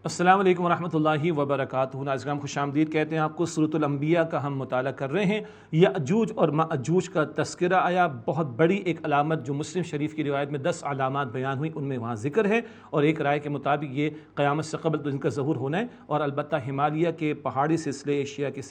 السلام علیکم ورحمۃ اللہ وبرکاتہ۔ ناظرین خوش آمدید کہتے ہیں آپ کو۔ سورۃ الانبیاء کا ہم مطالعہ کر رہے ہیں۔ یأجوج اور مأجوج کا تذکرہ آیا، بہت بڑی ایک علامت جو مسلم شریف کی روایت میں 10 علامات بیان ہوئی ان میں وہاں ذکر ہے، اور ایک رائے کے مطابق یہ قیامت سے قبل تو ان کا ظہور ہونا ہے، اور البتہ ہمالیہ کے پہاڑی سلسلے ایشیا کے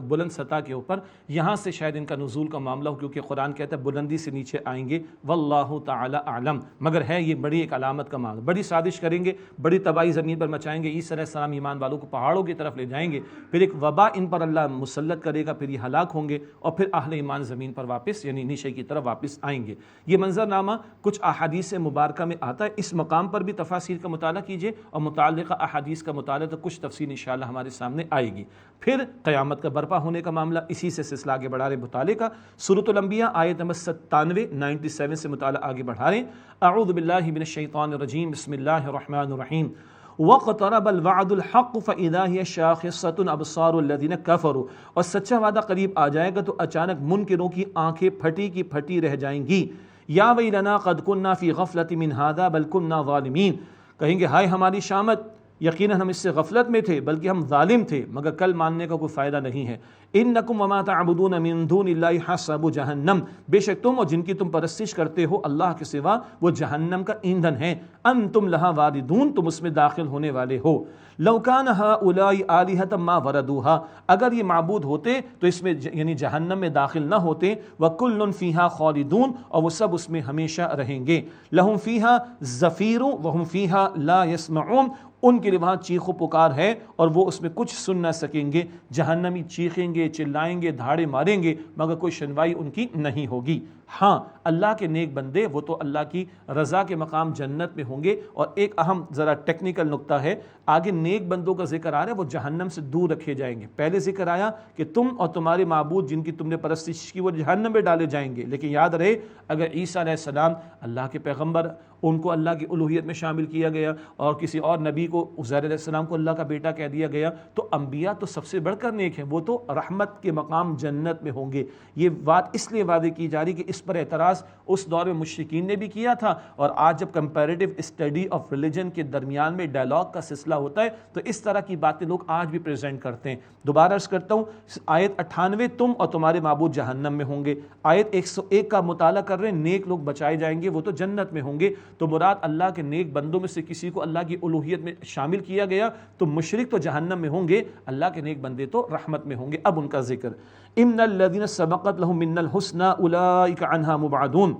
بلند سطح کے اوپر یہاں سے شاید ان کا نزول کا معاملہ ہو، کیونکہ قرآن کہتا ہے بلندی سے نیچے آئیں گے، واللہ تعالی اعلم، مگر ہے یہ بڑی ایک علامت کا معاملہ۔ بڑی سازش کریں گے، بڑی تباہی زمین پر مچائیں گے، عیسیٰ علیہ السلام ایمان والوں کو پہاڑوں کی طرف لے جائیں گے، پھر ایک وبا ان پر اللہ مسلط کرے گا، پھر یہ ہلاک ہوں گے، اور پھر اہل ایمان زمین پر واپس یعنی نیچے کی طرف واپس آئیں گے۔ یہ منظرنامہ کچھ احادیث مبارکہ میں آتا ہے، اس مقام پر بھی تفاسیر کا مطالعہ کیجئے، اور متعلقہ احادیث کا مطالعہ تو کچھ تفصیل انشاءاللہ ہمارے سامنے آئے گی۔ پھر قیامت کا برپا ہونے کا معاملہ، اسی سے سلسلہ آگے بڑھا رہے مطالعے کا۔ سورۃ الانبیاء آیت نمبر 97 سے مطالعہ آگے بڑھا رہے ہیں۔ اعوذ باللہ من الشیطان الرجیم، بسم اللہ الرحمن الرحیم۔ وَاقْتَرَبَ الْوَعْدُ الْحَقُّ فَإِذَا هِيَ شَاخِصَةٌ أَبْصَارُ الَّذِينَ كَفَرُوا، اور سچا وعدہ قریب آ جائے گا تو اچانک منکروں کی آنکھیں پھٹی کی پھٹی رہ جائیں گی۔ یا ویلنا قد كنا فی غفلۃ من هذا بل كنا ظالمین، کہیں گے ہائے ہماری شامت، یقیناً ہم اس سے غفلت میں تھے بلکہ ہم ظالم تھے، مگر کل ماننے کا کوئی فائدہ نہیں ہے۔ انکم وما تعبدون من دون اللہ حصب جہنم، بے شک تم اور جن کی تم پرستش کرتے ہو اللہ کے سوا وہ جہنم کا ایندھن ہے۔ انتم لہا واردون، تم اس میں داخل ہونے والے ہو۔ لو کان ہؤلاء آلہۃ ما وردوها، اگر یہ معبود ہوتے تو اس میں یعنی جہنم میں داخل نہ ہوتے۔ وکل فیہا خالدون، اور وہ سب اس میں ہمیشہ رہیں گے۔ لہم فیہا زفیر وہم فیہا لا یسمعون، ان کے لیے وہاں چیخ و پکار ہے اور وہ اس میں کچھ سن نہ سکیں گے۔ جہنمی چیخیں گے، چلائیں گے، دھاڑے ماریں گے، مگر کوئی سنوائی ان کی نہیں ہوگی۔ ہاں اللہ کے نیک بندے وہ تو اللہ کی رضا کے مقام جنت میں ہوں گے۔ اور ایک اہم ذرا ٹیکنیکل نقطہ ہے، آگے نیک بندوں کا ذکر آ رہا ہے، وہ جہنم سے دور رکھے جائیں گے۔ پہلے ذکر آیا کہ تم اور تمہارے معبود جن کی تم نے پرستش کی وہ جہنم میں ڈالے جائیں گے، لیکن یاد رہے اگر عیسیٰ علیہ السلام اللہ کے پیغمبر، ان کو اللہ کی الوہیت میں شامل کیا گیا، اور کسی اور نبی کو عزیر علیہ السلام کو اللہ کا بیٹا کہہ دیا گیا، تو انبیاء تو سب سے بڑھ کر نیک ہیں، وہ تو رحمت کے مقام جنت میں ہوں گے۔ یہ بات اس لیے وعدے کی جا رہی کہ اس پر اعتراض اس دور میں مشرکین نے بھی کیا تھا، اور آج جب کمپیریٹیو اسٹڈی آف ریلیجن کے درمیان میں ڈائلاگ کا سلسلہ ہوتا ہے تو اس طرح کی باتیں لوگ آج بھی پریزنٹ کرتے ہیں۔ دوبارہ عرض کرتا ہوں، آیت 98 تم اور تمہارے معبود جہنم میں ہوں گے، آیت 101 کا مطالعہ کر رہے ہیں نیک لوگ بچائے جائیں گے، وہ تو جنت میں ہوں گے۔ تو مراد اللہ کے نیک بندوں میں سے کسی کو اللہ کی الوہیت میں شامل کیا گیا تو مشرک تو جہنم میں ہوں گے، اللہ کے نیک بندے تو رحمت میں ہوں گے۔ اب ان کا ذکر، ان الذین سبقت لهم من الحسنى اولئک عنها مبعدون،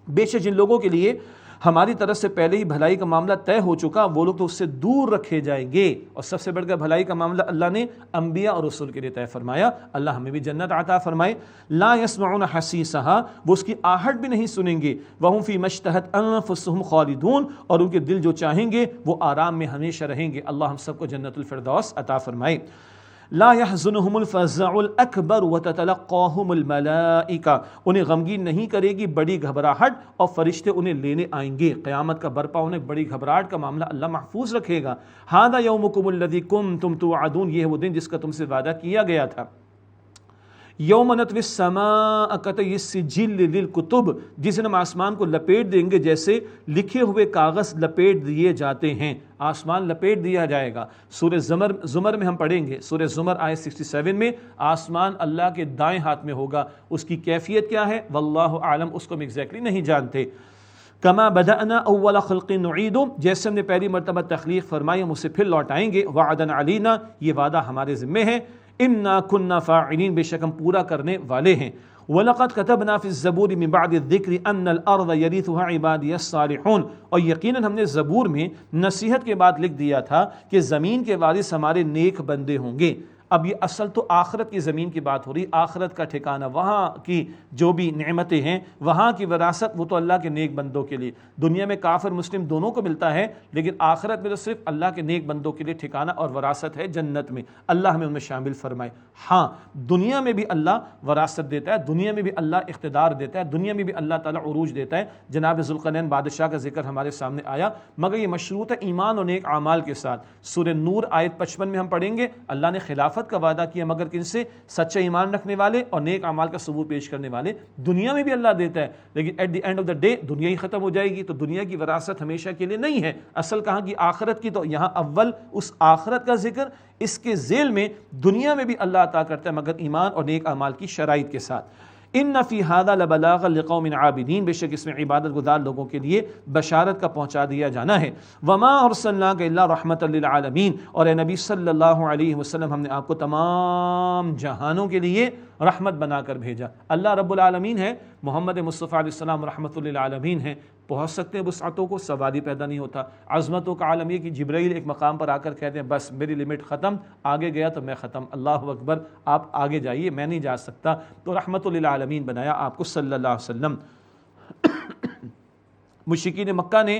بے شک جن لوگوں کے لیے ہماری طرف سے پہلے ہی بھلائی کا معاملہ طے ہو چکا وہ لوگ تو اس سے دور رکھے جائیں گے۔ اور سب سے بڑھ کر بھلائی کا معاملہ اللہ نے انبیاء اور رسول کے لیے طے فرمایا، اللہ ہمیں بھی جنت عطا فرمائے۔ لا يسمعون حسیسها، وہ اس کی آہٹ بھی نہیں سنیں گے۔ وهم فيما اشتهت انفسهم خالدون، اور ان کے دل جو چاہیں گے وہ آرام میں ہمیشہ رہیں گے۔ اللہ ہم سب کو جنت الفردوس عطا فرمائے۔ لا يحزنهم الفزع الاکبر وتتلقاهم الملائکہ، انہیں غمگین نہیں کرے گی بڑی گھبراہٹ اور فرشتے انہیں لینے آئیں گے۔ قیامت کا برپا انہیں بڑی گھبراہٹ کا معاملہ اللہ محفوظ رکھے گا۔ ھذا یومکم الذی کنتم توعدون، یہ ہے وہ دن جس کا تم سے وعدہ کیا گیا تھا۔ یوم نطوی السماء کطی السجل للکتب، جس دن ہم آسمان کو لپیٹ دیں گے جیسے لکھے ہوئے کاغذ لپیٹ دیے جاتے ہیں، آسمان لپیٹ دیا جائے گا۔ سورہ زمر میں ہم پڑھیں گے، سورہ زمر آیت 67 میں، آسمان اللہ کے دائیں ہاتھ میں ہوگا، اس کی کیفیت کیا ہے واللہ اعلم، اس کو ہم ایگزیکٹلی نہیں جانتے۔ کما بدأنا اول خلق نعید، جیسے ہم نے پہلی مرتبہ تخلیق فرمائی ہم اسے پھر لوٹائیں گے۔ وعدا علینا، یہ وعدہ ہمارے ذمے ہے۔ انا كنا فاعلین، بے شک ہم پورا کرنے والے ہیں۔ وَلَقَدْ كَتَبْنَا فِي الزَّبُورِ مِن بَعْدِ الذِّكْرِ أَنَّ الْأَرْضَ يَرِثُهَا عِبَادِيَ الصَّالِحُونَ، اور یقیناً ہم نے زبور میں نصیحت کے بعد لکھ دیا تھا کہ زمین کے وارث ہمارے نیک بندے ہوں گے۔ اب یہ اصل تو آخرت کی زمین کی بات ہو رہی، آخرت کا ٹھکانہ، وہاں کی جو بھی نعمتیں ہیں، وہاں کی وراثت، وہ تو اللہ کے نیک بندوں کے لیے۔ دنیا میں کافر مسلم دونوں کو ملتا ہے، لیکن آخرت میں تو صرف اللہ کے نیک بندوں کے لیے ٹھکانہ اور وراثت ہے جنت میں۔ اللہ ہمیں ان میں شامل فرمائے۔ ہاں دنیا میں بھی اللہ وراثت دیتا ہے، دنیا میں بھی اللہ اقتدار دیتا ہے، دنیا میں بھی اللہ تعالیٰ عروج دیتا ہے۔ جناب ذوالقرنین بادشاہ کا ذکر ہمارے سامنے آیا، مگر یہ مشروط ہے ایمان اور نیک اعمال کے ساتھ۔ سورہ نور آیت 55 میں ہم پڑھیں گے، اللہ نے خلافت خلافت کا وعدہ کیا مگر کن سے؟ سچا ایمان رکھنے والے اور نیک اعمال کا ثبوت پیش کرنے والے. دنیا میں بھی اللہ دیتا ہے لیکن at the end of the day دنیا ہی ختم ہو جائے گی, تو دنیا کی وراثت ہمیشہ کے لیے نہیں ہے. اصل کہاں کی؟ آخرت کی. تو یہاں اول اس آخرت کا ذکر, اس کے ذیل میں دنیا میں بھی اللہ عطا کرتا ہے مگر ایمان اور نیک اعمال کی شرائط کے ساتھ. ان فی ھذا لبلاغا لقوم عابدین, بے شک اس میں عبادت گزار لوگوں کے لیے بشارت کا پہنچا دیا جانا ہے. وما ارسلناک الا رحمۃ للعالمین, اور اے نبی صلی اللہ علیہ وسلم ہم نے آپ کو تمام جہانوں کے لیے رحمت بنا کر بھیجا. اللہ رب العالمین ہے, محمد مصطفیٰ علیہ السلام رحمۃ للعالمین ہیں. پہنچ سکتے ہیں وسعتوں کو, سوال ہی پیدا نہیں ہوتا. عظمتوں کا عالم یہ کہ جبرائیل ایک مقام پر آ کر کہتے ہیں بس میری لمٹ ختم, آگے گیا تو میں ختم, اللہ اکبر, آپ آگے جائیے, میں نہیں جا سکتا. تو رحمت للعالمین بنایا آپ کو صلی اللہ علیہ وسلم. مشرکین مکہ نے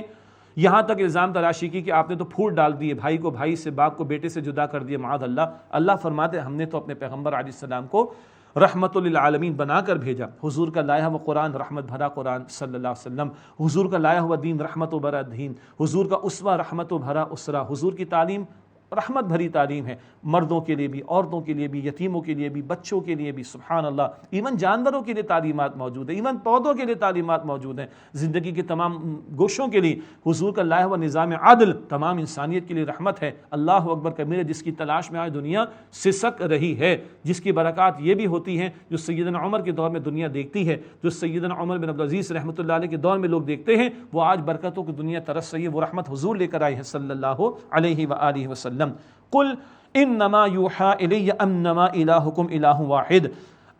یہاں تک الزام تراشی کی کہ آپ نے تو پھوٹ ڈال دیے, بھائی کو بھائی سے, باپ کو بیٹے سے جدا کر دیا, معاذ اللہ. اللہ فرماتے ہم نے تو اپنے پیغمبر علیہ السلام کو رحمت للعالمین بنا کر بھیجا. حضور کا لایا ہوا قرآن رحمت بھرا قرآن صلی اللہ علیہ وسلم, حضور کا لایا ہوا دین رحمت و بھرا دین, حضور کا اسوہ رحمت و بھرا اسرہ, حضور کی تعلیم رحمت بھری تعلیم ہے, مردوں کے لیے بھی, عورتوں کے لیے بھی, یتیموں کے لیے بھی, بچوں کے لیے بھی, سبحان اللہ. ایون جانوروں کے لیے تعلیمات موجود ہیں, ایون پودوں کے لیے تعلیمات موجود ہیں, زندگی کے تمام گوشوں کے لیے حضور کا لایا ہوا نظام عدل تمام انسانیت کے لیے رحمت ہے. اللہ اکبر کبیرہ, جس کی تلاش میں آج دنیا سسک رہی ہے, جس کی برکات یہ بھی ہوتی ہیں جو سیدنا عمر کے دور میں دنیا دیکھتی ہے, جو سیدنا عمر بن عبدالعزیز رحمۃ اللہ علیہ کے دور میں لوگ دیکھتے ہیں, وہ آج برکتوں کی دنیا ترس رہی ہے. وہ رحمت حضور لے کر آئے ہیں صلی اللہ علیہ وآلہ وسلم. قل انما یوحی الی انما الہکم الہ واحد,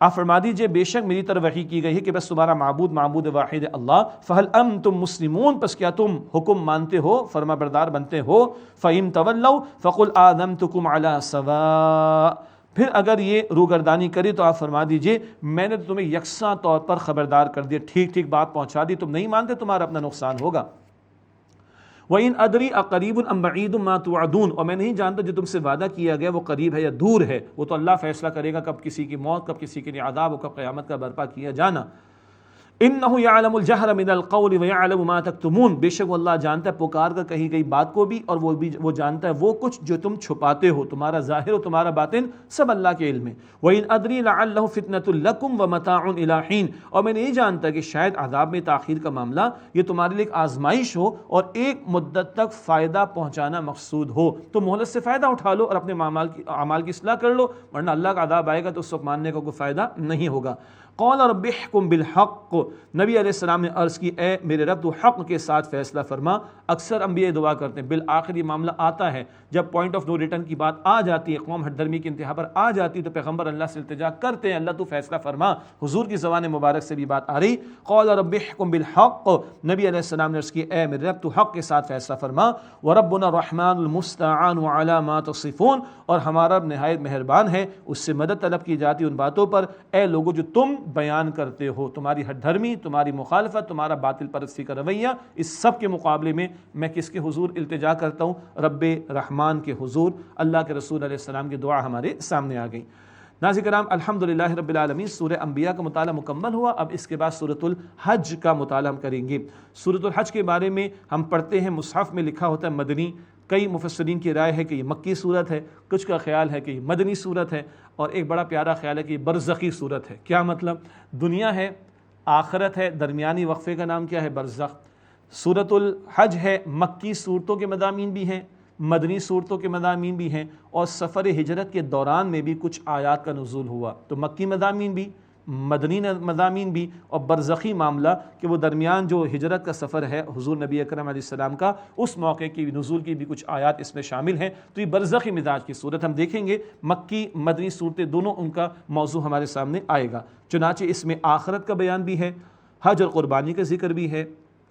آپ فرما دیجئے بے شک میری طرف وحی کی گئی ہے کہ بس تمہارا معبود واحد ہے اللہ. فہل انتم مسلمون, پس کیا تم حکم مانتے ہو, فرما بردار بنتے ہو. فإن تولوا فقل آذنتکم علی سواء, پھر اگر یہ روگردانی کری تو آپ فرما دیجئے میں نے تمہیں یکساں طور پر خبردار کر دیا, ٹھیک ٹھیک بات پہنچا دی, تم نہیں مانتے تمہارا اپنا نقصان ہوگا. وَإِنْ أَدْرِي أَقَرِيبٌ أَمْ بَعِيدٌ مَا تُوعَدُونَ, اور میں نہیں جانتا جو تم سے وعدہ کیا گیا وہ قریب ہے یا دور ہے, وہ تو اللہ فیصلہ کرے گا کب کسی کی موت, کب کسی کے لیے عذاب, اور کب قیامت کا برپا کیا جانا. إِنَّهُ يَعْلَمُ الْجَهْرَ مِنَ الْقَوْلِ وَيَعْلَمُ مَا تَكْتُمُونَ, بے شک وہ اللہ جانتا ہے پکار کر کہی گئی بات کو بھی, اور وہ جانتا ہے وہ کچھ جو تم چھپاتے ہو, تمہارا ظاہر و تمہارا باطن سب اللہ کے علم ہے. وَإِنْ أَدْرِي لَعَلَّهُ فِتْنَةٌ لَكُمْ وَمَتَاعٌ إِلَىٰ حِينٍ, اور میں نہیں جانتا کہ شاید عذاب میں تاخیر کا معاملہ یہ تمہارے لیے ایک آزمائش ہو اور ایک مدت تک فائدہ پہنچانا مقصود ہو, تو مہلت سے فائدہ اٹھا لو اور اپنے اعمال کی اصلاح کر لو, ورنہ اللہ کا عذاب آئے گا تو اس وقت ماننے کا کوئی فائدہ نہیں ہوگا. قال رب احکم بالحق, نبی علیہ السلام نے عرض کی اے میرے رب تو حق کے ساتھ فیصلہ فرما. اکثر انبیاء دعا کرتے ہیں, بالآخر یہ معاملہ آتا ہے جب پوائنٹ آف نو ریٹرن کی بات آ جاتی ہے, قوم ہٹ درمی کی انتہا پر آ جاتی ہے, تو پیغمبر اللہ سے التجا کرتے ہیں اللہ تو فیصلہ فرما. حضور کی زبان مبارک سے بھی بات آ رہی. قال رب احکم بالحق, نبی علیہ السلام نے عرض کی اے میرے رب تو حق کے ساتھ فیصلہ فرما. وربنا الرحمن المستعان علی ما تصفون, اور ہمارا رب نہایت مہربان ہے, اس سے مدد طلب کی جاتی ان باتوں پر اے لوگوں جو تم بیان کرتے ہو, تمہاری ہٹ دھرمی, تمہاری مخالفت, تمہارا باطل پرستی کا رویہ, اس سب کے مقابلے میں میں کس کے حضور التجا کرتا ہوں؟ رب رحمان کے حضور. اللہ کے رسول علیہ السلام کی دعا ہمارے سامنے آ گئی. ناظرین کرام, الحمدللہ رب العالمین, سورہ انبیاء کا مطالعہ مکمل ہوا. اب اس کے بعد سورۃ الحج کا مطالعہ ہم کریں گے. سورۃ الحج کے بارے میں ہم پڑھتے ہیں مصحف میں لکھا ہوتا ہے مدنی, کئی مفسرین کی رائے ہے کہ یہ مکی صورت ہے, کچھ کا خیال ہے کہ یہ مدنی صورت ہے, اور ایک بڑا پیارا خیال ہے کہ یہ برزخی صورت ہے. کیا مطلب؟ دنیا ہے, آخرت ہے, درمیانی وقفے کا نام کیا ہے؟ برزخ. سورۃ الحج ہے, مکی صورتوں کے مضامین بھی ہیں, مدنی صورتوں کے مضامین بھی ہیں, اور سفر ہجرت کے دوران میں بھی کچھ آیات کا نزول ہوا, تو مکی مضامین بھی, مدنی مضامین بھی, اور برزخی معاملہ کہ وہ درمیان جو ہجرت کا سفر ہے حضور نبی اکرم علیہ السلام کا, اس موقع کی نزول کی بھی کچھ آیات اس میں شامل ہیں. تو یہ برزخی مزاج کی صورت ہم دیکھیں گے. مکی مدنی صورتیں دونوں ان کا موضوع ہمارے سامنے آئے گا. چنانچہ اس میں آخرت کا بیان بھی ہے, حج اور قربانی کا ذکر بھی ہے,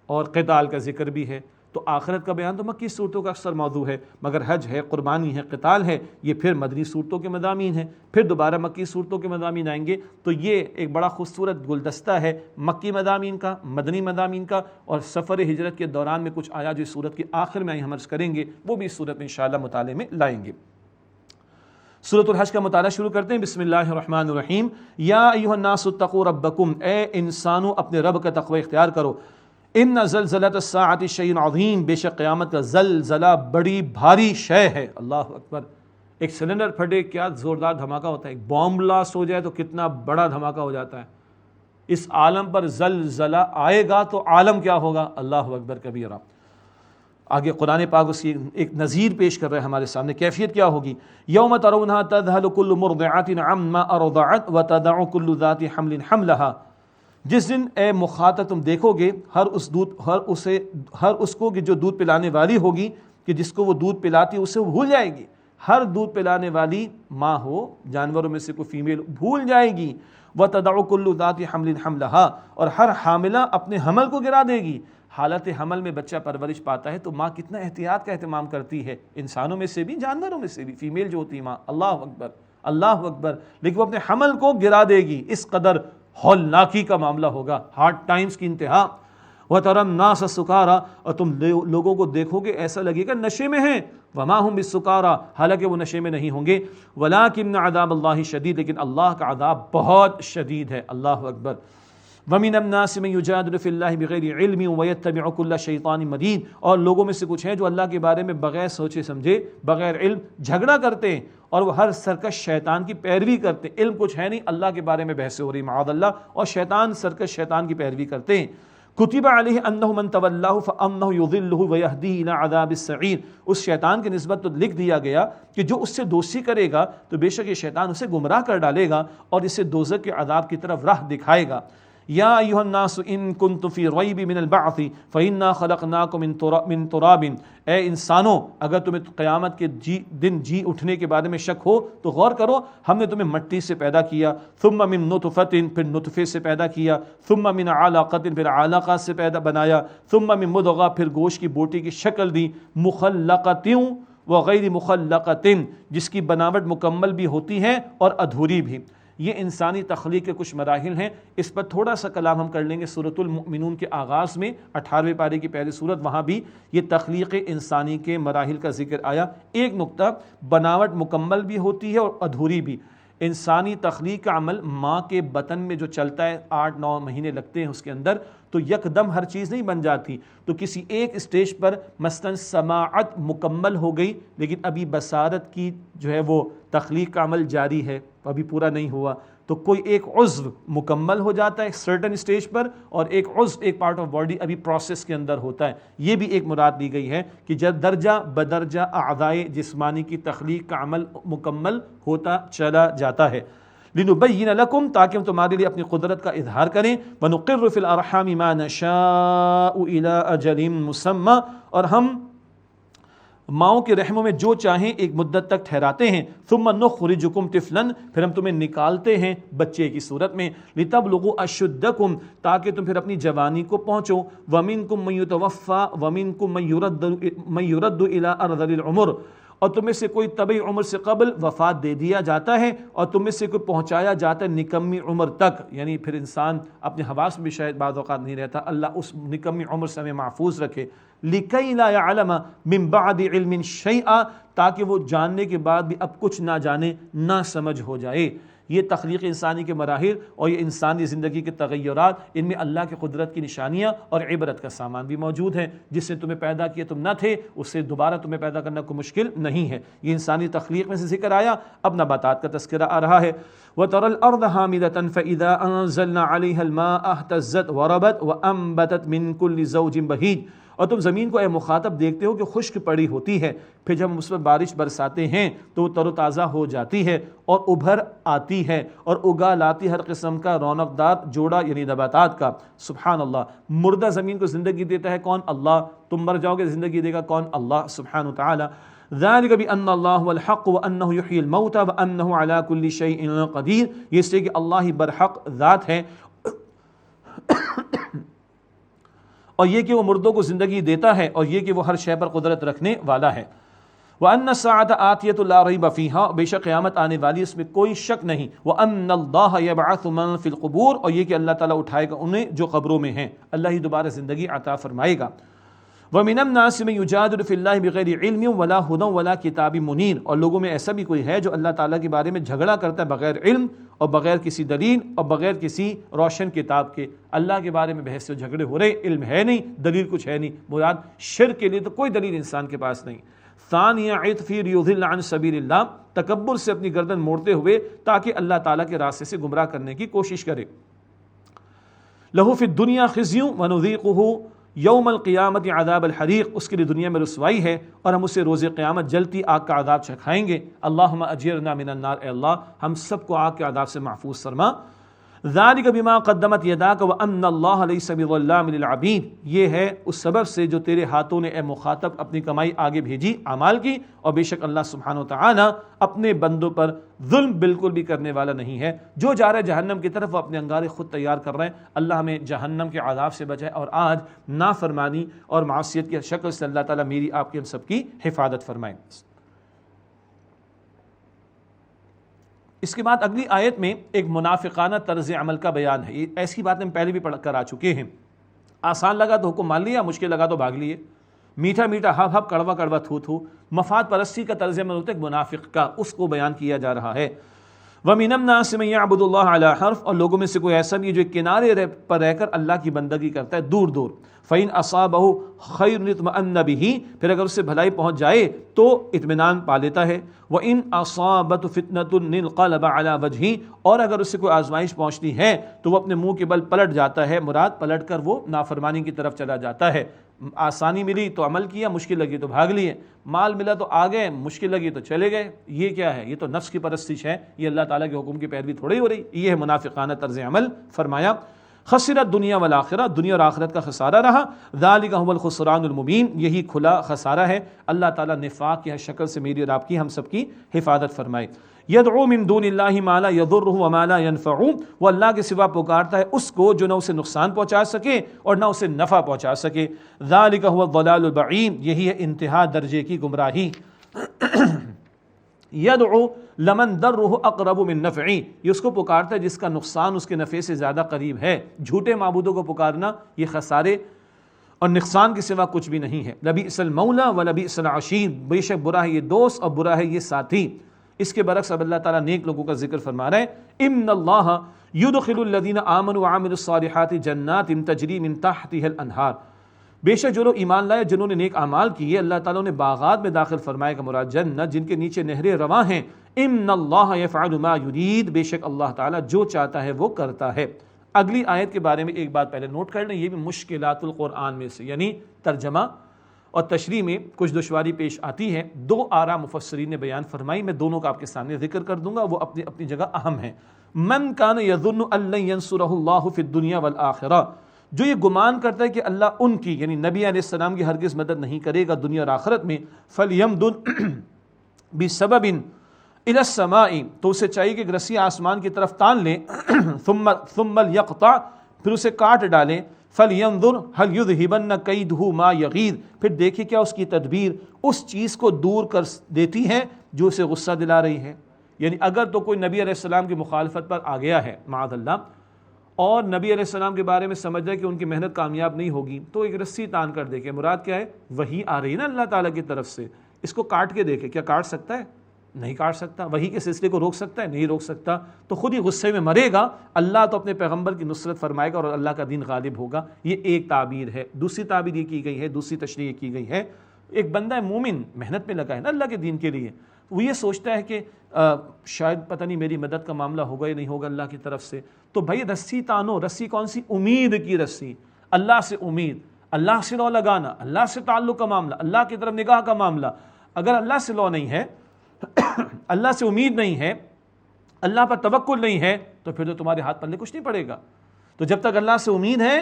اور قتال کا ذکر بھی ہے. تو آخرت کا بیان تو مکی صورتوں کا اکثر موضوع ہے, مگر حج ہے, قربانی ہے, قتال ہے, یہ پھر مدنی صورتوں کے مضامین ہیں. پھر دوبارہ مکی صورتوں کے مضامین آئیں گے. تو یہ ایک بڑا خوبصورت گلدستہ ہے مکی مضامین کا, مدنی مضامین کا, اور سفر ہجرت کے دوران میں کچھ آیات جو صورت کے آخر میں ہم عرض کریں گے, وہ بھی اس صورت میں انشاءاللہ مطالعے میں لائیں گے. سورۃ الحج کا مطالعہ شروع کرتے ہیں. بسم اللہ الرحمن الرحیم. یا ایھا الناس اتقوا ربکم, اے انسانوں اپنے رب کا تقوی اختیار کرو. ان زلزلۃ الساعۃ شیء عظیم, بے شک قیامت کا زلزلہ بڑی بھاری شے ہے. اللہ اکبر. ایک سلنڈر پھٹے کیا زوردار دھماکہ ہوتا ہے، ایک بام بلاسٹ ہو جائے تو کتنا بڑا دھماکہ ہو جاتا ہے۔ اس عالم پر زلزلہ آئے گا تو عالم کیا ہوگا، اللہ اکبر کبیرہ۔ آگے قرآن پاک اس کی ایک نظیر پیش کر رہے ہیں ہمارے سامنے، کیفیت کیا ہوگی۔ یوم ترونها تذهل كل مرضعة عما ارضعت وتضع كل ذات حمل حملها، جس دن اے مخاطب تم دیکھو گے ہر اس کو کہ جو دودھ پلانے والی ہوگی، کہ جس کو وہ دودھ پلاتی ہے اسے وہ بھول جائے گی۔ ہر دودھ پلانے والی ماں ہو، جانوروں میں سے کوئی فیمیل بھول جائے گی۔ وَتَدَعُ كُلُّ ذَاتِ حَمْلٍ حَمْلَهَا، اور ہر حاملہ اپنے حمل کو گرا دے گی۔ حالت حمل میں بچہ پرورش پاتا ہے تو ماں کتنا احتیاط کا اہتمام کرتی ہے، انسانوں میں سے بھی جانوروں میں سے بھی، فیمیل جو ہوتی ہے ماں، اللہ اکبر اللہ اکبر، لیکن وہ اپنے حمل کو گرا دے گی۔ اس قدر ہولناکی کا معاملہ ہوگا، ہارڈ ٹائمز کی انتہا۔ وَتَرَى النَّاسَ سُكَارَىٰ، اور تم لوگوں کو دیکھو گے ایسا لگے گا نشے میں ہیں، وَمَا هُمْ بِالسُّكَارَىٰ، حالانکہ وہ نشے میں نہیں ہوں گے۔ وَلَٰكِنَّ عَذَابَ اللَّهِ شَدِيدٌ، لیکن اللہ کا عذاب بہت شدید ہے، اللہ اکبر۔ وَمِنَ النَّاسِ مَن يُجَادِلُ فِي اللَّهِ بِغَيْرِ عِلْمٍ وَيَتَّبِعُ كُلَّ شَيْطَانٍ مَرِيدٍ، اور لوگوں میں سے کچھ ہیں جو اللہ کے بارے میں بغیر سوچے سمجھے، بغیر علم جھگڑا کرتے ہیں، اور وہ ہر سرکش شیطان کی پیروی کرتے ہیں۔ علم کچھ ہے نہیں، اللہ کے بارے میں بحث ہو رہی معاذ اللہ، اور شیطان سرکش شیطان کی پیروی کرتے ہیں۔ کتب علیہ انہ من تولاہ فانہ یضلہ ویہدیہ الی عذاب السعیر، اس شیطان کی نسبت تو لکھ دیا گیا کہ جو اس سے دوستی کرے گا تو بے شک یہ شیطان اسے گمراہ کر ڈالے گا اور اسے دوزخ کے عذاب کی طرف راہ دکھائے گا۔ یا ایھا الناس ان کنتم فی ریب من البعث فانا خلقناکم من تراب، اے انسانوں اگر تمہیں قیامت کے دن جی اٹھنے کے بارے میں شک ہو تو غور کرو، ہم نے تمہیں مٹی سے پیدا کیا، ثم من نطفۃ، پھر نطفے سے پیدا کیا، ثم من علقۃ، پھر علقہ سے پیدا بنایا، ثم من مضغہ، پھر گوشت کی بوٹی کی شکل دی، مخلقۃ وغیر مخلقۃ، جس کی بناوٹ مکمل بھی ہوتی ہے اور ادھوری بھی۔ یہ انسانی تخلیق کے کچھ مراحل ہیں، اس پر تھوڑا سا کلام ہم کر لیں گے۔ سورۃ المؤمنون کے آغاز میں 18ویں پارے کی پہلی سورت، وہاں بھی یہ تخلیق انسانی کے مراحل کا ذکر آیا۔ ایک نقطہ، بناوٹ مکمل بھی ہوتی ہے اور ادھوری بھی۔ انسانی تخلیق کا عمل ماں کے بطن میں جو چلتا ہے، 8-9 مہینے لگتے ہیں اس کے اندر، تو یکدم ہر چیز نہیں بن جاتی، تو کسی ایک اسٹیج پر مثلاً سماعت مکمل ہو گئی لیکن ابھی بصارت کی جو ہے وہ تخلیق کا عمل جاری ہے، ابھی پورا نہیں ہوا، تو کوئی ایک عضو مکمل ہو جاتا ہے ایک سرٹن اسٹیج پر، اور ایک عضو، ایک پارٹ آف باڈی ابھی پروسیس کے اندر ہوتا ہے۔ یہ بھی ایک مراد دی گئی ہے کہ جب درجہ بدرجہ اعضائے جسمانی کی تخلیق کا عمل مکمل ہوتا چلا جاتا ہے۔ لِنُبَيِّنَ لَكُمْ، تاکہ ہم تمہارے لیے اپنی قدرت کا اظہار کریں۔ وَنُقِرُّ فِي الْأَرْحَامِ مَا نَشَاءُ إِلَىٰ أَجَلٍ مُّسَمًّى، اور ہم ماؤں کے رحموں میں جو چاہیں ایک مدت تک ٹھہراتے ہیں۔ ثُمَّ نُخْرِجُكُمْ طِفْلًا، پھر ہم تمہیں نکالتے ہیں بچے کی صورت میں۔ لِتَبْلُغُوا أَشُدَّكُمْ، تاکہ تم پھر اپنی جوانی کو پہنچو۔ وَمِنْكُمْ مَن يُتَوَفَّى وَمِنْكُمْ مَن يُرَدُّ إِلَىٰ أَرْذَلِ الْعُمُرِ، اور تم میں سے کوئی طبعی عمر سے قبل وفات دے دیا جاتا ہے، اور تم میں سے کوئی پہنچایا جاتا ہے نکمی عمر تک، یعنی پھر انسان اپنے حواس میں بھی شاید بعض اوقات نہیں رہتا، اللہ اس نکمی عمر سے ہمیں محفوظ رکھے۔ لِكَيْ لَا يَعْلَمَ مِن بَعْدِ عِلْمٍ شَيْئًا، تاکہ وہ جاننے کے بعد بھی اب کچھ نہ جانے، نہ سمجھ ہو جائے۔ یہ تخلیق انسانی کے مراحل اور یہ انسانی زندگی کے تغیرات، ان میں اللہ کی قدرت کی نشانیاں اور عبرت کا سامان بھی موجود ہے۔ جس نے تمہیں پیدا کیا تم نہ تھے، اس سے دوبارہ تمہیں پیدا کرنا کوئی مشکل نہیں ہے۔ یہ انسانی تخلیق میں سے ذکر آیا، اب نباتات کا تذکرہ آ رہا ہے۔ وَتَرَى الْأَرْضَ هَامِدَةً فَإِذَا أَنزَلْنَا عَلَيْهَا الْمَاءَ اهْتَزَّتْ وَرَبَتْ وَأَنبَتَتْ مِن كُلِّ زَوْجٍ بَهِيجٍ، اور تم زمین کو اے مخاطب دیکھتے ہو کہ خشک پڑی ہوتی ہے، پھر جب ہم اس پر بارش برساتے ہیں تو وہ تر و تازہ ہو جاتی ہے اور ابھر آتی ہے اور اگا لاتی ہر قسم کا رونق دار جوڑا، یعنی نباتات کا۔ سبحان اللہ، مردہ زمین کو زندگی دیتا ہے کون؟ اللہ۔ تم مر جاؤ گے زندگی دے گا کون؟ اللہ سبحانہ وتعالی۔ ذَلِكَ بِأَنَّ اللَّهَ هُوَ الْحَقُّ وَأَنَّهُ يُحْيِي الْمَوْتَى وَأَنَّهُ عَلَى كُلِّ شَيْءٍ قَدِيرٌ، یہ اس لیے کہ اللہ ہی برحق ذات ہے، اور یہ کہ وہ مردوں کو زندگی دیتا ہے، اور یہ کہ وہ ہر شے پر قدرت رکھنے والا ہے۔ وَأَنَّ السَّاعَةَ آتِيَةٌ لَا رَيْبَ فِيهَا، بے شک قیامت آنے والی، اس میں کوئی شک نہیں۔ وَأَنَّ اللَّهَ يَبْعَثُ مَن فِي الْقُبُورِ، اور یہ کہ اللہ تعالیٰ اٹھائے گا انہیں جو قبروں میں ہیں، اللہ ہی دوبارہ زندگی عطا فرمائے گا۔ وَمِنَ النَّاسِ مَن يُجَادِلُ فِي اللَّهِ بِغَيْرِ عِلْمٍ وَلَا هُدًى وَلَا كِتَابٍ مُنِيرٍ، اور لوگوں میں ایسا بھی کوئی ہے جو اللہ تعالیٰ کے بارے میں جھگڑا کرتا ہے بغیر علم اور بغیر کسی دلیل اور بغیر کسی روشن کتاب کے اللہ کے بارے میں بحث و جھگڑے ہو رہے، علم ہے نہیں، دلیل کچھ ہے نہیں، مراد شرک کے لیے تو کوئی دلیل انسان کے پاس نہیں۔ ثانیہ عطفی لیضل عن سبیل اللہ، تکبر سے اپنی گردن موڑتے ہوئے تاکہ اللہ تعالیٰ کے راستے سے گمراہ کرنے کی کوشش کرے۔ لہو فی الدنیا خزی ونذیقہ یوم القیامت عذاب الحریق، اس کے لیے دنیا میں رسوائی ہے اور ہم اسے روز قیامت جلتی آگ کا عذاب چکھائیں گے۔ اللہم اجرنا من النار، اے اللہ ہم سب کو آگ کے عذاب سے محفوظ فرما۔ ذالک بما قدمت یداک وان اللہ لیس بظلام للعبید، یہ ہے اس سبب سے جو تیرے ہاتھوں نے اے مخاطب اپنی کمائی آگے بھیجی اعمال کی، اور بے شک اللہ سبحانہ وتعالی اپنے بندوں پر ظلم بالکل بھی کرنے والا نہیں ہے۔ جو جا رہے جہنم کی طرف وہ اپنے انگارے خود تیار کر رہے ہیں۔ اللہ ہمیں جہنم کے عذاب سے بچائے، اور آج نافرمانی اور معصیت کی شکل سے اللہ تعالیٰ میری آپ کی ہم سب کی حفاظت فرمائے۔ اس کے بعد اگلی آیت میں ایک منافقانہ طرز عمل کا بیان ہے۔ ایسی باتیں ہم پہلے بھی پڑھ کر آ چکے ہیں۔ آسان لگا تو حکم مان لیا، مشکل لگا تو بھاگ لیے، میٹھا میٹھا ہب ہب، کڑوا کڑوا تھو تھو، مفاد پرستی کا طرز عمل ہوتا ہے منافق کا، اس کو بیان کیا جا رہا ہے۔ وَمِنَ النَّاسِ مَن يَعْبُدُ اللَّهَ عَلَى حَرْفٍ، اور لوگوں میں سے کوئی ایسا بھی ہے جو ایک کنارے پر رہ کر اللہ کی بندگی کرتا ہے دور دور۔ فَإِنْ أَصَابَهُ خَيْرٌ اطْمَأَنَّ بِهِ، پھر اگر اسے بھلائی پہنچ جائے تو اطمینان پا لیتا ہے۔ وَإِنْ أَصَابَتْهُ فِتْنَةٌ انقلب عَلَى وَجْهِهِ، اور اگر اسے کوئی آزمائش پہنچتی ہے تو وہ اپنے منہ کے بل پلٹ جاتا ہے، مراد پلٹ کر وہ نافرمانی کی طرف چلا جاتا ہے۔ آسانی ملی تو عمل کیا، مشکل لگی تو بھاگ لیے، مال ملا تو آ گئے، مشکل لگی تو چلے گئے۔ یہ کیا ہے؟ یہ تو نفس کی پرستش ہے، یہ اللہ تعالیٰ کے حکم کی پیروی تھوڑی ہو رہی، یہ ہے منافقانہ طرز عمل۔ فرمایا خسرت دنیا والآخرہ، دنیا اور آخرت کا خسارہ رہا۔ ذالک هو الخسران المبین، یہی کھلا خسارہ ہے۔ اللہ تعالیٰ نفاق کی ہر شکل سے میری اور آپ کی ہم سب کی حفاظت فرمائے۔ یدعو من دون اللہ ما لا یضرہ وما لا ینفعہ، وہ اللہ کے سوا پکارتا ہے اس کو جو نہ اسے نقصان پہنچا سکے اور نہ اسے نفع پہنچا سکے۔ ذالک هو الضلال البعید، یہی ہے انتہا درجے کی گمراہی۔ یدعو لمن درہ اقرب من نفعہ، یہ اس کو پکارتا ہے جس کا نقصان اس کے نفع سے زیادہ قریب ہے۔ جھوٹے معبودوں کو پکارنا یہ خسارے اور نقصان کے سوا کچھ بھی نہیں ہے۔ لبئس المولا ولبئس العشیر، بے شک برا ہے یہ دوست اور برا ہے یہ ساتھی۔ اس کے برعکس اب اللہ تعالیٰ نیک لوگوں کا ذکر فرما رہا ہے۔ ان اللہ یدخل الذین آمنوا وعملوا الصالحات جنات تجری من تحتها الانہار، بے شک جو لوگ ایمان لائے جنہوں نے نیک اعمال کیے اللہ تعالیٰ نے باغات میں داخل فرمائے کا مراد جنت جن کے نیچے نہریں رواں ہیں۔ ان اللہ یفعل ما یرید، بے شک اللہ تعالیٰ جو چاہتا ہے وہ کرتا ہے۔ اگلی آیت کے بارے میں ایک بات پہلے نوٹ کر لیں، یہ بھی مشکلات القرآن میں سے، یعنی ترجمہ اور تشریح میں کچھ دشواری پیش آتی ہے۔ دو آراء مفسرین نے بیان فرمائی، میں دونوں کا آپ کے سامنے ذکر کر دوں گا، وہ اپنی اپنی جگہ اہم ہیں۔ من کان یظن ان لن ینصرہ اللہ فی الدنیا والآخرہ، جو یہ گمان کرتا ہے کہ اللہ ان کی یعنی نبی علیہ السلام کی ہرگز مدد نہیں کرے گا دنیا اور آخرت میں، فلیمدد بسبب الی السماء، تو اسے چاہیے کہ ایک رسی آسمان کی طرف تان لیں، ثم لیقطع، پھر اسے کاٹ ڈالیں، فلینظر هل یذهبن کیدہ ما یغیظ، پھر دیکھیں کیا اس کی تدبیر اس چیز کو دور کر دیتی ہے جو اسے غصہ دلا رہی ہے۔ یعنی اگر تو کوئی نبی علیہ السلام کی مخالفت پر آ گیا ہے معاذ اللہ، اور نبی علیہ السلام کے بارے میں سمجھ رہے کہ ان کی محنت کامیاب نہیں ہوگی، تو ایک رسی تان کر دیکھے، مراد کیا ہے؟ وہی آ رہی ہے نا اللہ تعالیٰ کی طرف سے، اس کو کاٹ کے دیکھے، کیا کاٹ سکتا ہے؟ نہیں کاٹ سکتا۔ وہی کے سلسلے کو روک سکتا ہے؟ نہیں روک سکتا، تو خود ہی غصے میں مرے گا۔ اللہ تو اپنے پیغمبر کی نصرت فرمائے گا اور اللہ کا دین غالب ہوگا۔ یہ ایک تعبیر ہے۔ دوسری تعبیر یہ کی گئی ہے، دوسری تشریح کی گئی ہے، ایک بندہ مومن محنت میں لگا ہے نا اللہ کے دین کے لیے، وہ یہ سوچتا ہے کہ شاید پتہ نہیں میری مدد کا معاملہ ہوگا یا نہیں ہوگا اللہ کی طرف سے، تو بھائی رسی تانو۔ رسی کون سی؟ امید کی رسی، اللہ سے امید، اللہ سے لو لگانا، اللہ سے تعلق کا معاملہ، اللہ کی طرف نگاہ کا معاملہ۔ اگر اللہ سے لو نہیں ہے، اللہ سے امید نہیں ہے، اللہ پر توکل نہیں ہے، تو پھر تو تمہارے ہاتھ پلے کچھ نہیں پڑے گا۔ تو جب تک اللہ سے امید ہے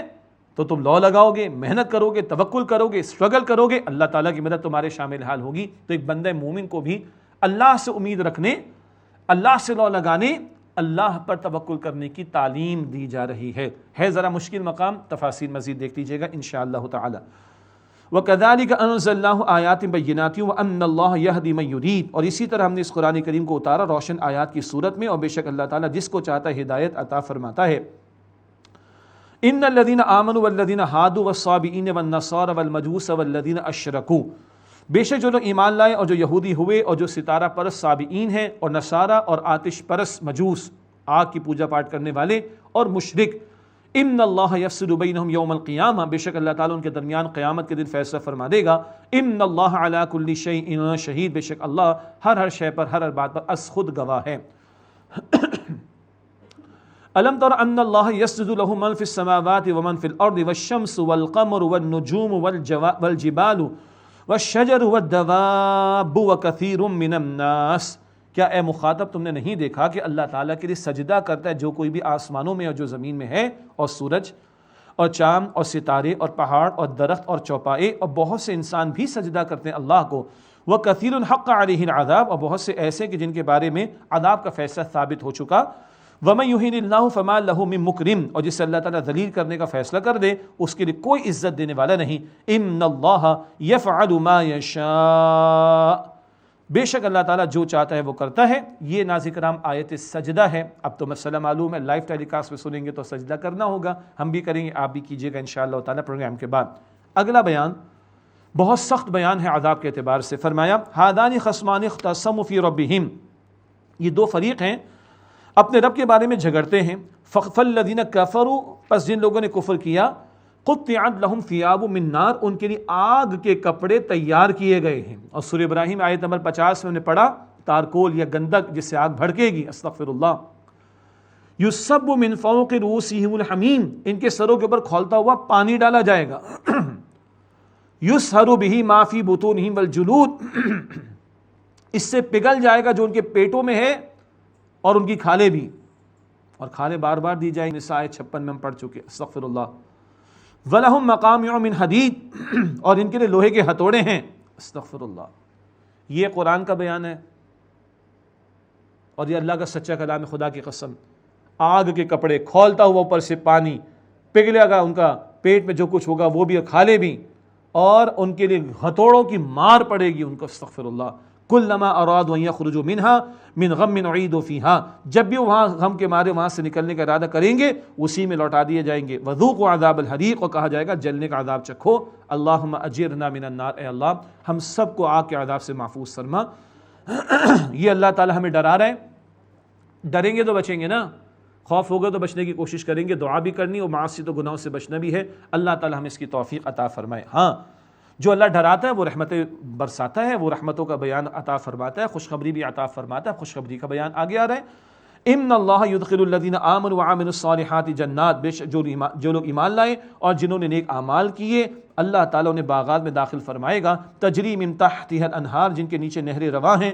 تو تم لو لگاؤ گے، محنت کرو گے، توکل کرو گے، اسٹرگل کرو گے، اللہ تعالیٰ کی مدد تمہارے شامل حال ہوگی۔ تو ایک بندہ مومن کو بھی اللہ سے امید رکھنے، اللہ سے لو لگانے، اللہ پر توکل کرنے کی تعلیم دی جا رہی ہے ذرا مشکل مقام، تفاصیل مزید دیکھ لیجیے گا انشاءاللہ تعالی۔ وَكَذَلِكَ أَنزَلْنَاهُ آيَاتٍ بَيِّنَاتٍ وَأَنَّ اللَّهَ يَهْدِي مَن يُرِيدُ، اور اسی طرح ہم نے اس قرآن کریم کو اتارا روشن آیات کی صورت میں، اور بے شک اللہ تعالیٰ جس کو چاہتا ہے ہدایت عطا فرماتا ہے۔ إِنَّ الَّذِينَ آمَنُوا وَالَّذِينَ هَادُوا وَالصَّابِئِينَ وَالنَّصَارَى وَالْمَجُوسَ وَالَّذِينَ أَشْرَكُوا، بے شک جو لوگ ایمان لائے اور جو یہودی ہوئے اور جو ستارہ پرست صابئین ہیں اور نصارہ اور آتش پرست مجوس، آگ کی پوجا پاٹ کرنے والے اور مشرک۔ ان اللہ یفصل بینہم یوم القیامہ، بے شک اللہ تعالیٰ ان کے درمیان قیامت کے دن فیصلہ فرما دے گا۔ ان اللہ علی کل شیء شہید، بے شک اللہ ہر شے پر، ہر بات پر از خود گواہ ہے۔ الم تر ان اللہ یسجد لہ من فی السماوات ومن فی الارض والشمس والقمر والنجوم والجبال والشجر والدواب وکثیر من الناس، کیا اے مخاطب تم نے نہیں دیکھا کہ اللہ تعالیٰ کے لیے سجدہ کرتا ہے جو کوئی بھی آسمانوں میں اور جو زمین میں ہے، اور سورج اور چاند اور ستارے اور پہاڑ اور درخت اور چوپائے، اور بہت سے انسان بھی سجدہ کرتے ہیں اللہ کو۔ وَكَثِيرٌ حَقَّ عَلَيْهِ الْعَذَابُ، اور بہت سے ایسے کہ جن کے بارے میں عذاب کا فیصلہ ثابت ہو چکا۔ وَمَن يُهِنِ اللَّهُ فَمَا لَهُ مِن مُكْرِمٍ، اور جسے اللہ تعالیٰ ذلیل کرنے کا فیصلہ کر دے اس کے لیے کوئی عزت دینے والا نہیں۔ إِنَّ اللَّهَ يَفْعَلُ مَا يَشَاءُ، بے شک اللہ تعالیٰ جو چاہتا ہے وہ کرتا ہے۔ یہ ناظرین کرام آیت سجدہ ہے۔ اب تو مسئلہ معلوم ہے، لائیو ٹیلی کاسٹ میں سنیں گے تو سجدہ کرنا ہوگا، ہم بھی کریں گے، آپ بھی کیجیے گا انشاءاللہ تعالیٰ پروگرام کے بعد۔ اگلا بیان بہت سخت بیان ہے عذاب کے اعتبار سے۔ فرمایا ہادان خصمان اختصموا فی ربہم، یہ دو فریق ہیں اپنے رب کے بارے میں جھگڑتے ہیں۔ فالذین کفروا، پس جن لوگوں نے کفر کیا، قطعت لہم ثیاب من نار، ان کے لیے آگ کے کپڑے تیار کیے گئے ہیں۔ اور سورہ ابراہیم آیت نمبر 50 میں ہم نے پڑھا تارکول یا گندک جس سے آگ بھڑکے گی، استغفر اللہ۔ یصب من فوق رؤوسہم الحمیم، ان کے سروں کے اوپر کھولتا ہوا پانی ڈالا جائے گا۔ یصہر بہ ما فی بطونہم والجلود، اس سے پگھل جائے گا جو ان کے پیٹوں میں ہے اور ان کی کھالیں بھی، اور کھالیں بار بار دی جائیں گی، نساء 56 میں ہم پڑھ چکے، استغفر اللہ۔ وَلَهُمْ مَقَامِعُ مِنْ حَدِيدٍ، اور ان کے لیے لوہے کے ہتھوڑے ہیں، استغفر اللہ۔ یہ قرآن کا بیان ہے اور یہ اللہ کا سچا کلام ہے، خدا کی قسم۔ آگ کے کپڑے، کھولتا ہوا اوپر سے پانی، پگھلے گا ان کا پیٹ میں جو کچھ ہوگا وہ بھی، کھالے بھی، اور ان کے لیے ہتھوڑوں کی مار پڑے گی ان کو، استغفر اللہ۔ کلما ارادوا ان یخرجوا منها من غم اعیدوا فیها، جب بھی وہاں غم کے مارے وہاں سے نکلنے کا ارادہ کریں گے اسی میں لوٹا دیے جائیں گے۔ وذوقوا عذاب الحریق، اور کہا جائے گا جلنے کا عذاب چکھو۔ اللہم اجرنا من النار، اے اللہ ہم سب کو آگ کے عذاب سے محفوظ فرما۔ یہ اللہ تعالی ہمیں ڈرا رہا ہے، ڈریں گے تو بچیں گے نا، خوف ہوگا تو بچنے کی کوشش کریں گے، دعا بھی کرنی اور معاصی تو گناہوں سے بچنا بھی ہے۔ اللہ تعالی ہمیں اس کی توفیق عطا فرمائے۔ ہاں، جو اللہ ڈراتا ہے وہ رحمتیں برساتا ہے، وہ رحمتوں کا بیان عطا فرماتا ہے، خوشخبری بھی عطا فرماتا ہے، خوشخبری کا بیان آگے آ رہا ہے۔ ان اللہ يدخل الذين آمنوا وعملوا الصالحات جنات، بے شک جو لوگ ایمان لائے اور جنہوں نے نیک اعمال کیے اللہ تعالیٰ انہیں باغات میں داخل فرمائے گا، تجری من تحتها الانہار، جن کے نیچے نہریں رواں ہیں۔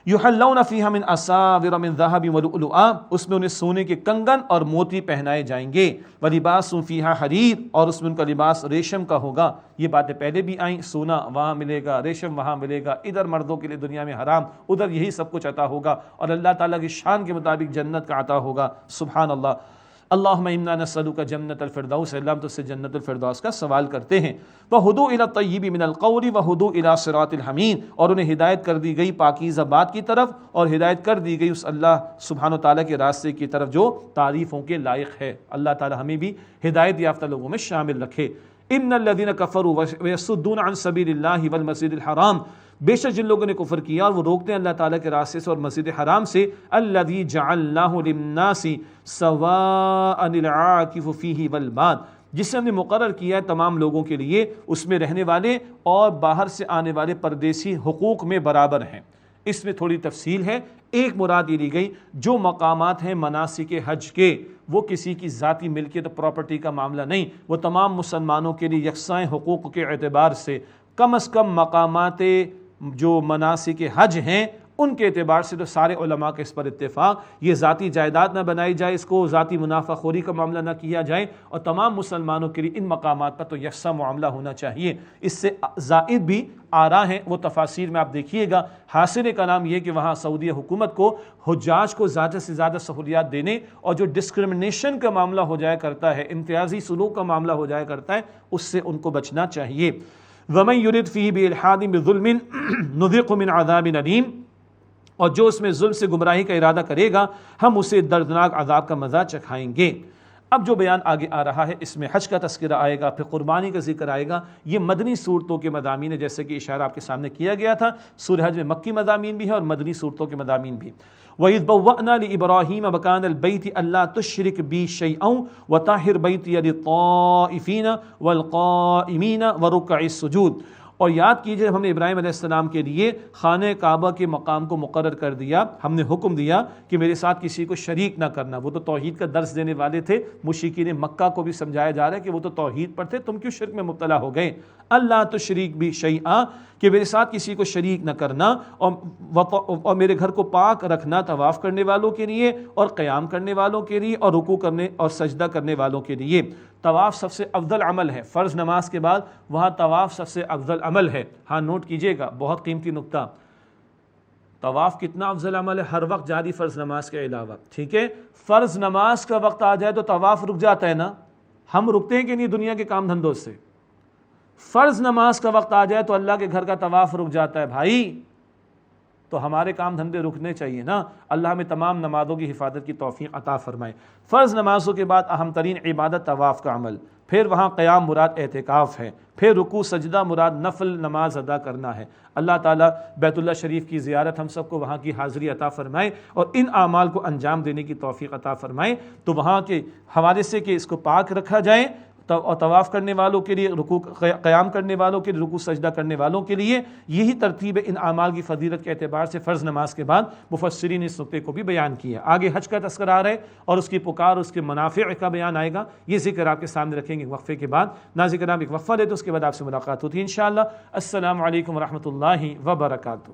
یحلون فیہا من اساور من ذہب ولؤلؤا، اس میں انہیں سونے کے کنگن اور موتی پہنائے جائیں گے۔ ولباسهم فیہا حریر، اور اس میں ان کا لباس ریشم کا ہوگا۔ یہ باتیں پہلے بھی آئیں، سونا وہاں ملے گا، ریشم وہاں ملے گا، ادھر مردوں کے لیے دنیا میں حرام، ادھر یہی سب کچھ عطا ہوگا، اور اللہ تعالیٰ کی شان کے مطابق جنت کا عطا ہوگا، سبحان اللہ۔ اللہم انا نسألک جنت الفردوس، اللہ ہم تو سے جنت الفردوس کا سوال کرتے ہیں۔ وہدوا الی الطیب من القول وہدوا الی صراط الحمید، اور انہیں ہدایت کر دی گئی پاکیزہ بات کی طرف، اور ہدایت کر دی گئی اس اللہ سبحانہ وتعالیٰ کے راستے کی طرف جو تعریفوں کے لائق ہے۔ اللہ تعالیٰ ہمیں بھی ہدایت یافتہ لوگوں میں شامل رکھے۔ ان الذین کفروا ویصدون عن سبیل اللہ والمسجد الحرام، بے شک جن لوگوں نے کفر کیا اور وہ روکتے ہیں اللہ تعالیٰ کے راستے سے اور مسجد حرام سے، الذی جعلناہ للناس سواء العاکف فیہ والباد، جسے ہم نے مقرر کیا ہے تمام لوگوں کے لیے، اس میں رہنے والے اور باہر سے آنے والے پردیسی حقوق میں برابر ہیں۔ اس میں تھوڑی تفصیل ہے۔ ایک مراد یہ لی گئی جو مقامات ہیں مناسک حج کے، وہ کسی کی ذاتی ملکیت اور پراپرٹی کا معاملہ نہیں، وہ تمام مسلمانوں کے لیے یکساں حقوق کے اعتبار سے کم از کم مقامات جو مناسک حج ہیں ان کے اعتبار سے تو سارے علماء کے اس پر اتفاق، یہ ذاتی جائیداد نہ بنائی جائے، اس کو ذاتی منافع خوری کا معاملہ نہ کیا جائے، اور تمام مسلمانوں کے لیے ان مقامات پر تو یکساں معاملہ ہونا چاہیے۔ اس سے زائد بھی آراء ہیں، وہ تفاسیر میں آپ دیکھیے گا۔ حاصل کلام یہ کہ وہاں سعودی حکومت کو حجاج کو زیادہ سے زیادہ سہولیات دینے، اور جو ڈسکرمنیشن کا معاملہ ہو جایا کرتا ہے، امتیازی سلوک کا معاملہ ہو جایا کرتا ہے، اس سے ان کو بچنا چاہیے۔ وَمَن يُرِدْ فِيهِ بِإِلْحَادٍ بِظُلْمٍ نُذِقْهُ مِنْ عَذَابٍ أَلِيمٍ، اور جو اس میں ظلم سے گمراہی کا ارادہ کرے گا ہم اسے دردناک عذاب کا مزہ چکھائیں گے۔ اب جو بیان آگے آ رہا ہے اس میں حج کا تذکرہ آئے گا، پھر قربانی کا ذکر آئے گا۔ یہ مدنی صورتوں کے مضامین ہے، جیسے کہ اشارہ آپ کے سامنے کیا گیا تھا۔ سورہ حج میں مکی مضامین بھی ہیں اور مدنی صورتوں کے مضامین بھی۔ وَإِذْ بَوَّأْنَا لِإِبْرَاهِيمَ مَكَانَ الْبَيْتِ أَلَّا تُشْرِكْ بِي شَيْئًا وَطَهِّرْ بَيْتِيَ لِلطَّائِفِينَ وَالْقَائِمِينَ وَرُكَّعِ السُّجُودِ۔ اور یاد کیجئے ہم نے ابراہیم علیہ السلام کے لیے خانہ کعبہ کے مقام کو مقرر کر دیا، ہم نے حکم دیا کہ میرے ساتھ کسی کو شریک نہ کرنا۔ وہ تو توحید کا درس دینے والے تھے، مشرکین مکہ کو بھی سمجھایا جا رہا ہے کہ وہ تو توحید پر تھے، تم کیوں شرک میں مبتلا ہو گئے؟ اللہ تشریک بھی شیئا، کہ میرے ساتھ کسی کو شریک نہ کرنا، اور میرے گھر کو پاک رکھنا طواف کرنے والوں کے لیے اور قیام کرنے والوں کے لیے اور رکوع کرنے اور سجدہ کرنے والوں کے لیے۔ طواف سب سے افضل عمل ہے، فرض نماز کے بعد وہاں طواف سب سے افضل عمل ہے۔ ہاں نوٹ کیجئے گا، بہت قیمتی نکتہ، طواف کتنا افضل عمل ہے ہر وقت جاری فرض نماز کے علاوہ، ٹھیک ہے؟ فرض نماز کا وقت آ جائے تو طواف رک جاتا ہے نا، ہم رکتے ہیں کہ نہیں دنیا کے کام دھندوں سے؟ فرض نماز کا وقت آ جائے تو اللہ کے گھر کا طواف رک جاتا ہے بھائی، تو ہمارے کام دھندے رکنے چاہیے نا۔ اللہ ہمیں تمام نمازوں کی حفاظت کی توفیق عطا فرمائے۔ فرض نمازوں کے بعد اہم ترین عبادت طواف کا عمل، پھر وہاں قیام مراد اعتکاف ہے، پھر رکوع سجدہ مراد نفل نماز ادا کرنا ہے۔ اللہ تعالیٰ بیت اللہ شریف کی زیارت ہم سب کو وہاں کی حاضری عطا فرمائے اور ان اعمال کو انجام دینے کی توفیق عطا فرمائے۔ تو وہاں کے حوالے سے کہ اس کو پاک رکھا جائے، اور طواف کرنے والوں کے لیے رکوع، قیام کرنے والوں کے لیے رکوع سجدہ کرنے والوں کے لیے یہی ترتیب ہے۔ ان اعمال کی فضیلت کے اعتبار سے فرض نماز کے بعد مفسرین اس نقطے کو بھی بیان کیا۔ آگے حج کا تذکرہ آ رہا ہے اور اس کی پکار، اس کے منافع کا بیان آئے گا، یہ ذکر آپ کے سامنے رکھیں گے وقفے کے بعد۔ ناظرین کرام ایک وقفہ لے تو اس کے بعد آپ سے ملاقات ہوتی ہے انشاءاللہ۔ السلام علیکم ورحمۃ اللہ وبرکاتہ۔